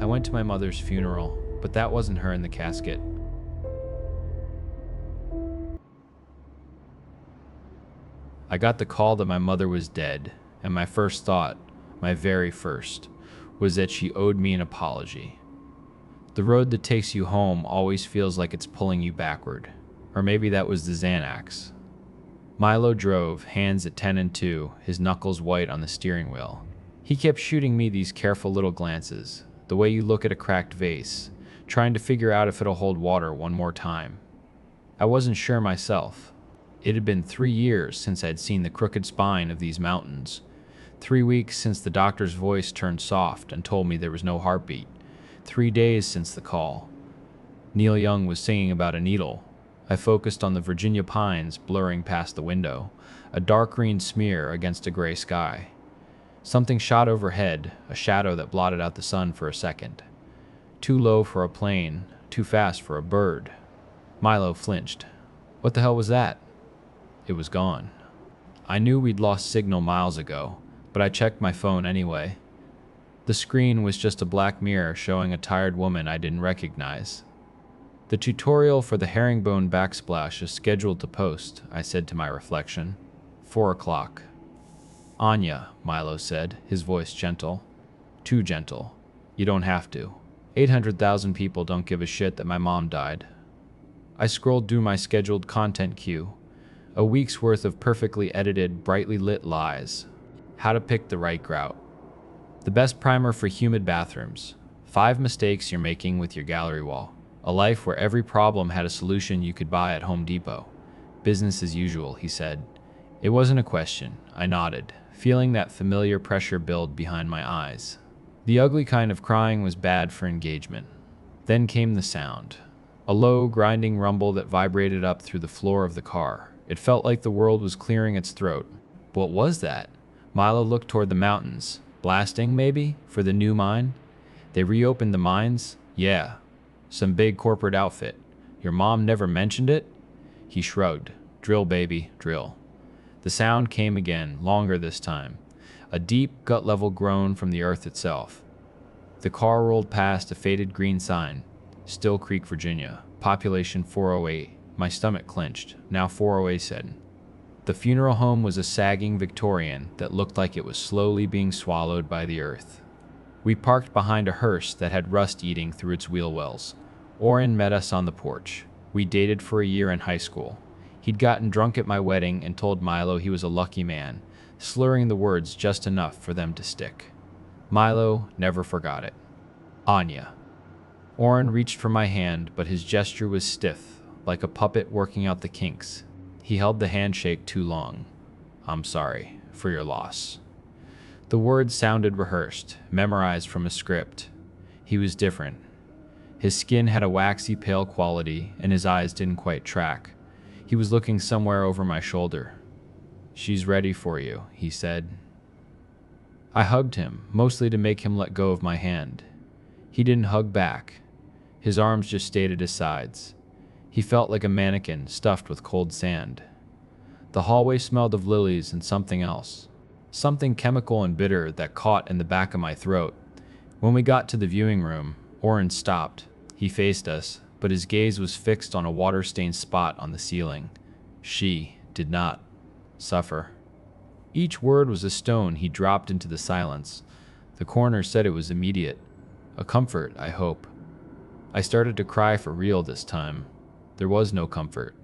I went to my mother's funeral, but that wasn't her in the casket. I got the call that my mother was dead, and my first thought, my very first, was that she owed me an apology. The road that takes you home always feels like it's pulling you backward. Or maybe that was the Xanax. Milo drove, hands at 10 and 2, his knuckles white on the steering wheel. He kept shooting me these careful little glances, the way you look at a cracked vase, trying to figure out if it'll hold water one more time. I wasn't sure myself. It had been 3 years since I'd seen the crooked spine of these mountains. 3 weeks since the doctor's voice turned soft and told me there was no heartbeat. 3 days since the call. Neil Young was singing about a needle. I focused on the Virginia pines blurring past the window, a dark green smear against a gray sky. Something shot overhead, a shadow that blotted out the sun for a second. Too low for a plane, too fast for a bird. Milo flinched. What the hell was that? It was gone. I knew we'd lost signal miles ago, but I checked my phone anyway. The screen was just a black mirror showing a tired woman I didn't recognize. The tutorial for the herringbone backsplash is scheduled to post, I said to my reflection. 4 o'clock. Anya, Milo said, his voice gentle. Too gentle. You don't have to. 800,000 people don't give a shit that my mom died. I scrolled through my scheduled content queue. A week's worth of perfectly edited, brightly lit lies. How to pick the right grout. The best primer for humid bathrooms. 5 mistakes you're making with your gallery wall. A life where every problem had a solution you could buy at Home Depot. Business as usual, he said. It wasn't a question. I nodded, feeling that familiar pressure build behind my eyes. The ugly kind of crying was bad for engagement. Then came the sound. A low, grinding rumble that vibrated up through the floor of the car. It felt like the world was clearing its throat. What was that? Milo looked toward the mountains. Blasting, maybe, for the new mine? They reopened the mines? Yeah. Some big corporate outfit. Your mom never mentioned it? He shrugged. Drill, baby, drill. The sound came again, longer this time. A deep, gut-level groan from the earth itself. The car rolled past a faded green sign. Still Creek, Virginia. Population 408. My stomach clenched. Now 407. The funeral home was a sagging Victorian that looked like it was slowly being swallowed by the earth. We parked behind a hearse that had rust eating through its wheel wells. Oren met us on the porch. We dated for a year in high school. He'd gotten drunk at my wedding and told Milo he was a lucky man, slurring the words just enough for them to stick. Milo never forgot it. Anya. Oren reached for my hand, but his gesture was stiff, like a puppet working out the kinks. He held the handshake too long. I'm sorry for your loss. The words sounded rehearsed, memorized from a script. He was different. His skin had a waxy pale quality, and his eyes didn't quite track. He was looking somewhere over my shoulder. She's ready for you, he said. I hugged him, mostly to make him let go of my hand. He didn't hug back. His arms just stayed at his sides. He felt like a mannequin stuffed with cold sand. The hallway smelled of lilies and something else. Something chemical and bitter that caught in the back of my throat. When we got to the viewing room, Oren stopped. He faced us, but his gaze was fixed on a water-stained spot on the ceiling. She did not suffer. Each word was a stone he dropped into the silence. The coroner said it was immediate. A comfort, I hope. I started to cry for real this time. There was no comfort.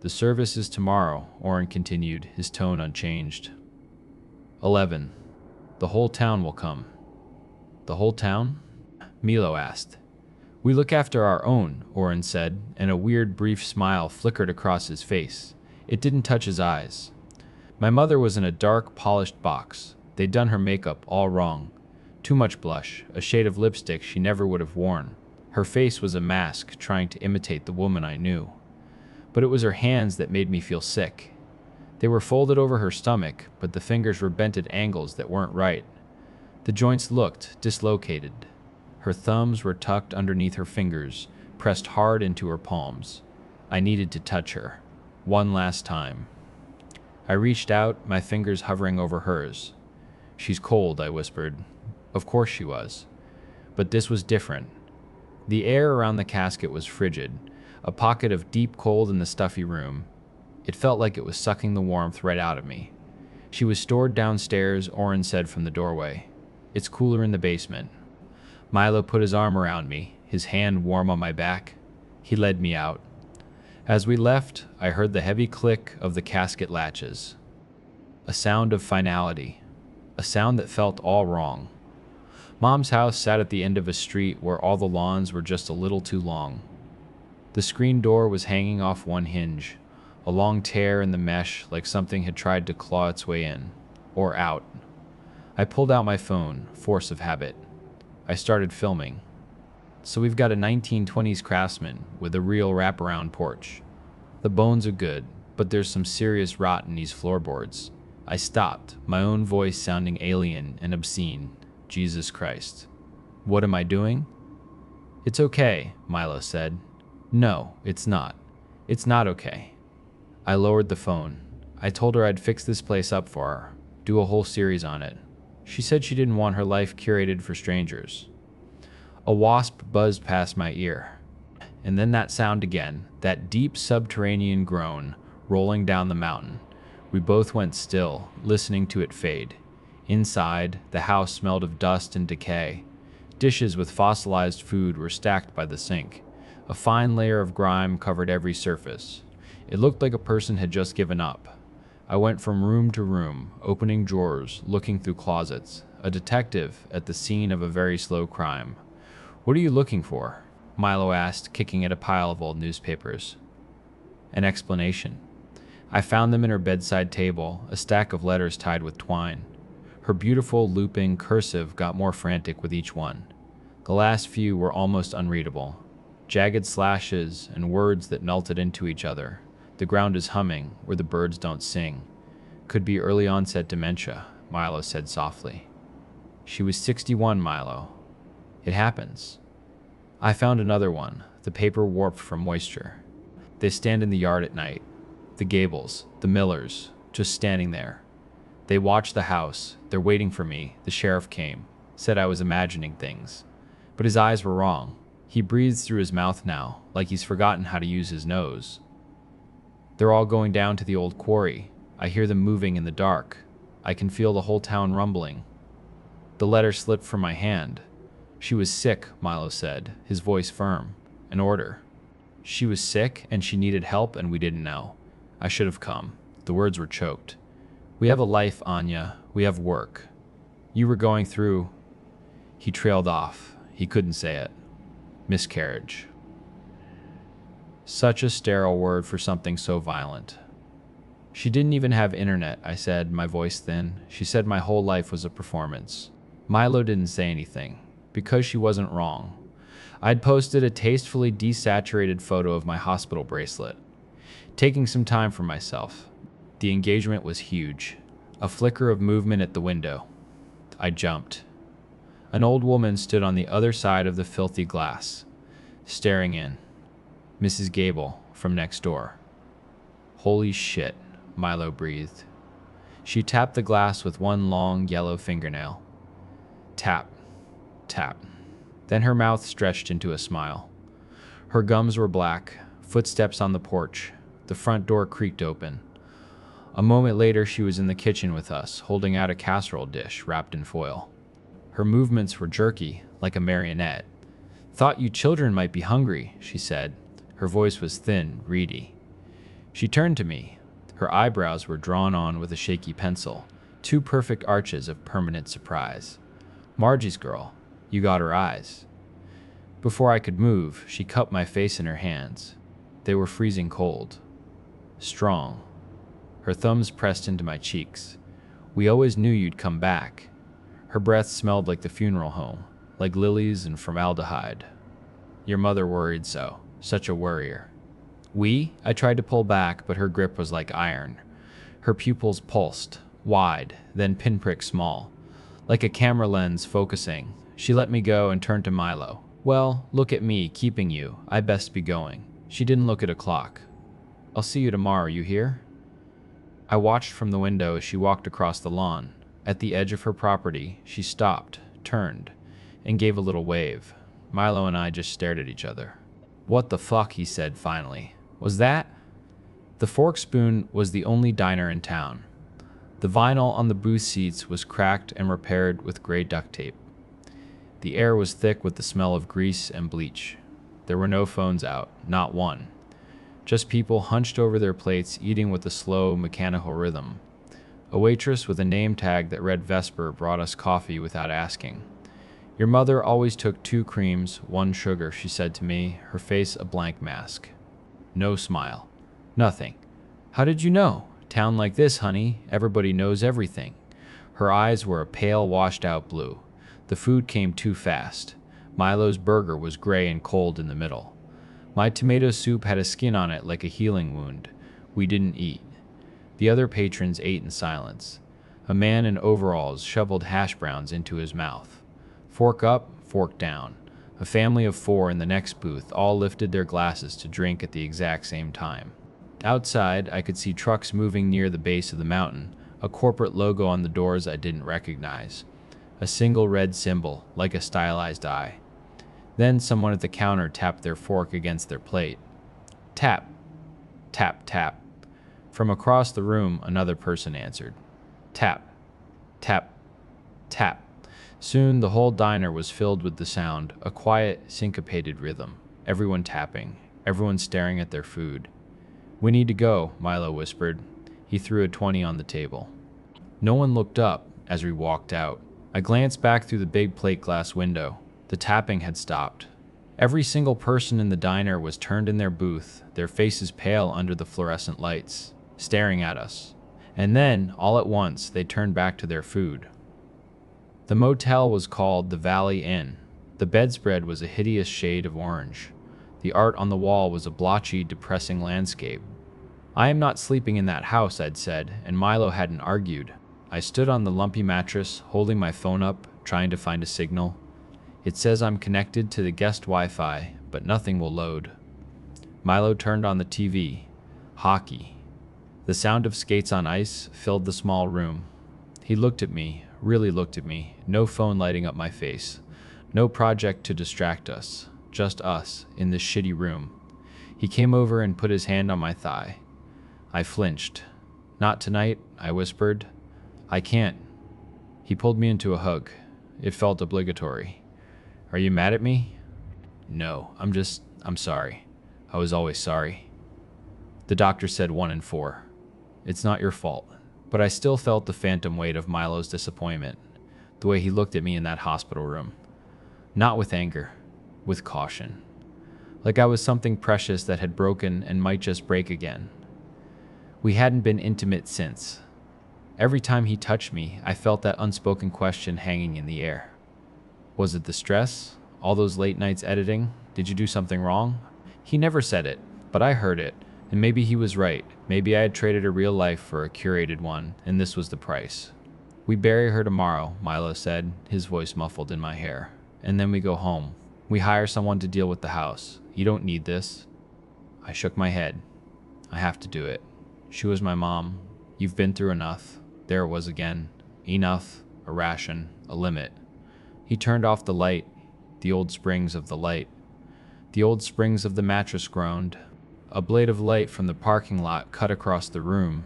The service is tomorrow, Oren continued, his tone unchanged. 11. The whole town will come. The whole town? Milo asked. We look after our own, Oren said, and a weird brief smile flickered across his face. It didn't touch his eyes. My mother was in a dark, polished box. They'd done her makeup all wrong. Too much blush, a shade of lipstick she never would have worn. Her face was a mask trying to imitate the woman I knew. But it was her hands that made me feel sick. They were folded over her stomach, but the fingers were bent at angles that weren't right. The joints looked dislocated. Her thumbs were tucked underneath her fingers, pressed hard into her palms. I needed to touch her. One last time. I reached out, my fingers hovering over hers. She's cold, I whispered. Of course she was. But this was different. The air around the casket was frigid, a pocket of deep cold in the stuffy room. It felt like it was sucking the warmth right out of me. She was stored downstairs, Oren said from the doorway. It's cooler in the basement. Milo put his arm around me, his hand warm on my back. He led me out. As we left, I heard the heavy click of the casket latches. A sound of finality. A sound that felt all wrong. Mom's house sat at the end of a street where all the lawns were just a little too long. The screen door was hanging off one hinge, a long tear in the mesh like something had tried to claw its way in, or out. I pulled out my phone, force of habit. I started filming. So we've got a 1920s Craftsman with a real wraparound porch. The bones are good, but there's some serious rot in these floorboards. I stopped, my own voice sounding alien and obscene. Jesus Christ. What am I doing? It's okay, Milo said. No, it's not. It's not okay. I lowered the phone. I told her I'd fix this place up for her, do a whole series on it. She said she didn't want her life curated for strangers. A wasp buzzed past my ear. And then that sound again, that deep subterranean groan, rolling down the mountain. We both went still, listening to it fade. Inside, the house smelled of dust and decay. Dishes with fossilized food were stacked by the sink. A fine layer of grime covered every surface. It looked like a person had just given up. I went from room to room, opening drawers, looking through closets, a detective at the scene of a very slow crime. What are you looking for? Milo asked, kicking at a pile of old newspapers. An explanation. I found them in her bedside table, a stack of letters tied with twine. Her beautiful, looping cursive got more frantic with each one. The last few were almost unreadable. Jagged slashes and words that melted into each other. The ground is humming where the birds don't sing. Could be early onset dementia, Milo said softly. She was 61, Milo. It happens. I found another one, the paper warped from moisture. They stand in the yard at night. The Gables, the Millers, just standing there. They watch the house. They're waiting for me. The sheriff came, said I was imagining things. But his eyes were wrong. He breathes through his mouth now, like he's forgotten how to use his nose. They're all going down to the old quarry. I hear them moving in the dark. I can feel the whole town rumbling. The letter slipped from my hand. She was sick, Milo said, his voice firm. An order. She was sick, and she needed help, and we didn't know. I should have come. The words were choked. We have a life, Anya. We have work. You were going through... He trailed off. He couldn't say it. Miscarriage. Such a sterile word for something so violent. She didn't even have internet, I said, my voice thin. She said my whole life was a performance. Milo didn't say anything, because she wasn't wrong. I'd posted a tastefully desaturated photo of my hospital bracelet, taking some time for myself. The engagement was huge. A flicker of movement at the window. I jumped. An old woman stood on the other side of the filthy glass, staring in. Mrs. Gable, from next door. Holy shit, Milo breathed. She tapped the glass with one long, yellow fingernail. Tap, tap. Then her mouth stretched into a smile. Her gums were black, footsteps on the porch. The front door creaked open. A moment later, she was in the kitchen with us, holding out a casserole dish wrapped in foil. Her movements were jerky, like a marionette. Thought you children might be hungry, she said. Her voice was thin, reedy. She turned to me. Her eyebrows were drawn on with a shaky pencil, two perfect arches of permanent surprise. Margie's girl, you got her eyes. Before I could move, she cupped my face in her hands. They were freezing cold. Strong. Her thumbs pressed into my cheeks. We always knew you'd come back. Her breath smelled like the funeral home, like lilies and formaldehyde. Your mother worried so. Such a worrier. I tried to pull back, but her grip was like iron. Her pupils pulsed, wide, then pinprick small. Like a camera lens focusing. She let me go and turned to Milo. Well, look at me, keeping you. I best be going. She didn't look at a clock. I'll see you tomorrow, you hear? I watched from the window as she walked across the lawn. At the edge of her property, she stopped, turned, and gave a little wave. Milo and I just stared at each other. "What the fuck?" he said finally. "Was that?" The Fork Spoon was the only diner in town. The vinyl on the booth seats was cracked and repaired with gray duct tape. The air was thick with the smell of grease and bleach. There were no phones out, not one. Just people hunched over their plates eating with a slow, mechanical rhythm. A waitress with a name tag that read Vesper brought us coffee without asking. "Your mother always took 2 creams, 1 sugar," she said to me, her face a blank mask. No smile. Nothing. "How did you know? Town like this, honey, everybody knows everything." Her eyes were a pale, washed-out blue. The food came too fast. Milo's burger was gray and cold in the middle. My tomato soup had a skin on it like a healing wound. We didn't eat. The other patrons ate in silence. A man in overalls shoveled hash browns into his mouth. Fork up, fork down. A family of 4 in the next booth all lifted their glasses to drink at the exact same time. Outside, I could see trucks moving near the base of the mountain, a corporate logo on the doors I didn't recognize. A single red symbol, like a stylized eye. Then someone at the counter tapped their fork against their plate. Tap. Tap, tap. From across the room, another person answered. Tap. Tap. Tap. Soon the whole diner was filled with the sound, a quiet, syncopated rhythm. Everyone tapping, everyone staring at their food. "We need to go," Milo whispered. He threw a 20 on the table. No one looked up as we walked out. I glanced back through the big plate glass window. The tapping had stopped. Every single person in the diner was turned in their booth, their faces pale under the fluorescent lights, staring at us. And then, all at once, they turned back to their food. The motel was called the Valley Inn. The bedspread was a hideous shade of orange. The art on the wall was a blotchy, depressing landscape. "I am not sleeping in that house," I'd said, and Milo hadn't argued. I stood on the lumpy mattress, holding my phone up, trying to find a signal. "It says I'm connected to the guest Wi-Fi, but nothing will load." Milo turned on the TV. Hockey. The sound of skates on ice filled the small room. He looked at me, really looked at me, no phone lighting up my face. No project to distract us, just us, in this shitty room. He came over and put his hand on my thigh. I flinched. "Not tonight," I whispered. "I can't." He pulled me into a hug. It felt obligatory. "Are you mad at me?" "No, I'm sorry. I was always sorry." The doctor said 1 in 4. It's not your fault. But I still felt the phantom weight of Milo's disappointment, the way he looked at me in that hospital room. Not with anger, with caution. Like I was something precious that had broken and might just break again. We hadn't been intimate since. Every time he touched me, I felt that unspoken question hanging in the air. Was it the stress? All those late nights editing? Did you do something wrong? He never said it, but I heard it, and maybe he was right. Maybe I had traded a real life for a curated one, and this was the price. "We bury her tomorrow," Milo said, his voice muffled in my hair. "And then we go home. We hire someone to deal with the house. You don't need this." I shook my head. "I have to do it. She was my mom. You've been through enough." There it was again. Enough, a ration, a limit. He turned off the light, the old springs of the light. The old springs of the mattress groaned. A blade of light from the parking lot cut across the room.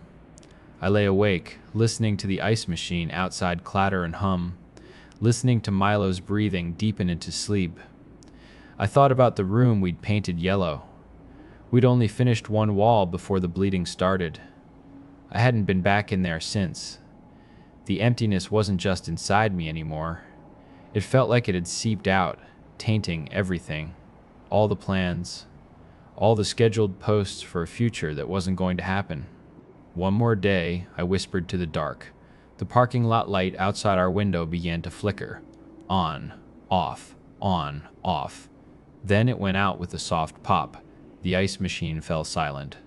I lay awake, listening to the ice machine outside clatter and hum, listening to Milo's breathing deepen into sleep. I thought about the room we'd painted yellow. We'd only finished 1 wall before the bleeding started. I hadn't been back in there since. The emptiness wasn't just inside me anymore. It felt like it had seeped out, tainting everything. All the plans. All the scheduled posts for a future that wasn't going to happen. "One more day," I whispered to the dark. The parking lot light outside our window began to flicker. On, off, on, off. Then it went out with a soft pop. The ice machine fell silent.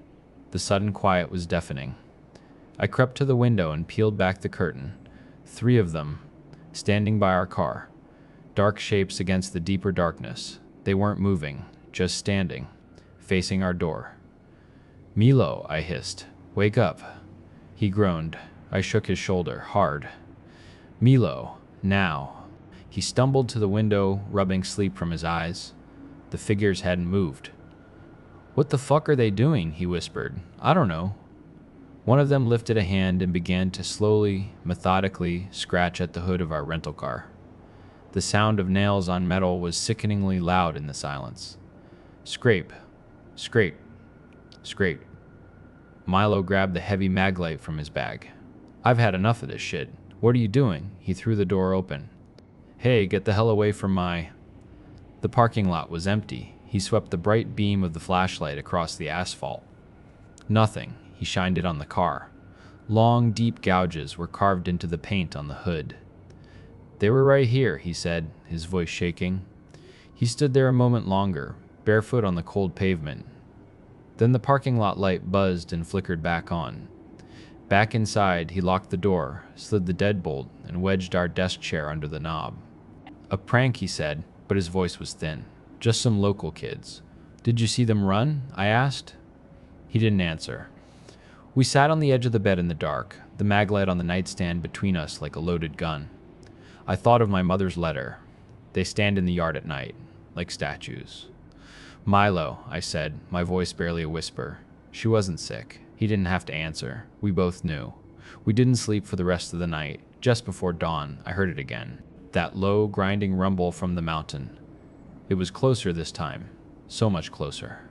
The sudden quiet was deafening. I crept to the window and peeled back the curtain. 3 of them, standing by our car. Dark shapes against the deeper darkness. They weren't moving, just standing, facing our door. "Milo," I hissed. "Wake up." He groaned. I shook his shoulder, hard. "Milo, now." He stumbled to the window, rubbing sleep from his eyes. The figures hadn't moved. "What the fuck are they doing?" he whispered. "I don't know." One of them lifted a hand and began to slowly, methodically scratch at the hood of our rental car. The sound of nails on metal was sickeningly loud in the silence. Scrape, scrape, scrape. Milo grabbed the heavy mag light from his bag. "I've had enough of this shit. What are you doing?" He threw the door open. "Hey, get the hell away from my..." The parking lot was empty. He swept the bright beam of the flashlight across the asphalt. Nothing. He shined it on the car. Long, deep gouges were carved into the paint on the hood. "They were right here," he said, his voice shaking. He stood there a moment longer, barefoot on the cold pavement. Then the parking lot light buzzed and flickered back on. Back inside, he locked the door, slid the deadbolt, and wedged our desk chair under the knob. "A prank," he said, but his voice was thin. "Just some local kids." "Did you see them run?" I asked. He didn't answer. We sat on the edge of the bed in the dark, the mag light on the nightstand between us like a loaded gun. I thought of my mother's letter. They stand in the yard at night, like statues. "Milo," I said, my voice barely a whisper. She wasn't sick. He didn't have to answer. We both knew. We didn't sleep for the rest of the night. Just before dawn, I heard it again. That low, grinding rumble from the mountain. It was closer this time. So much closer.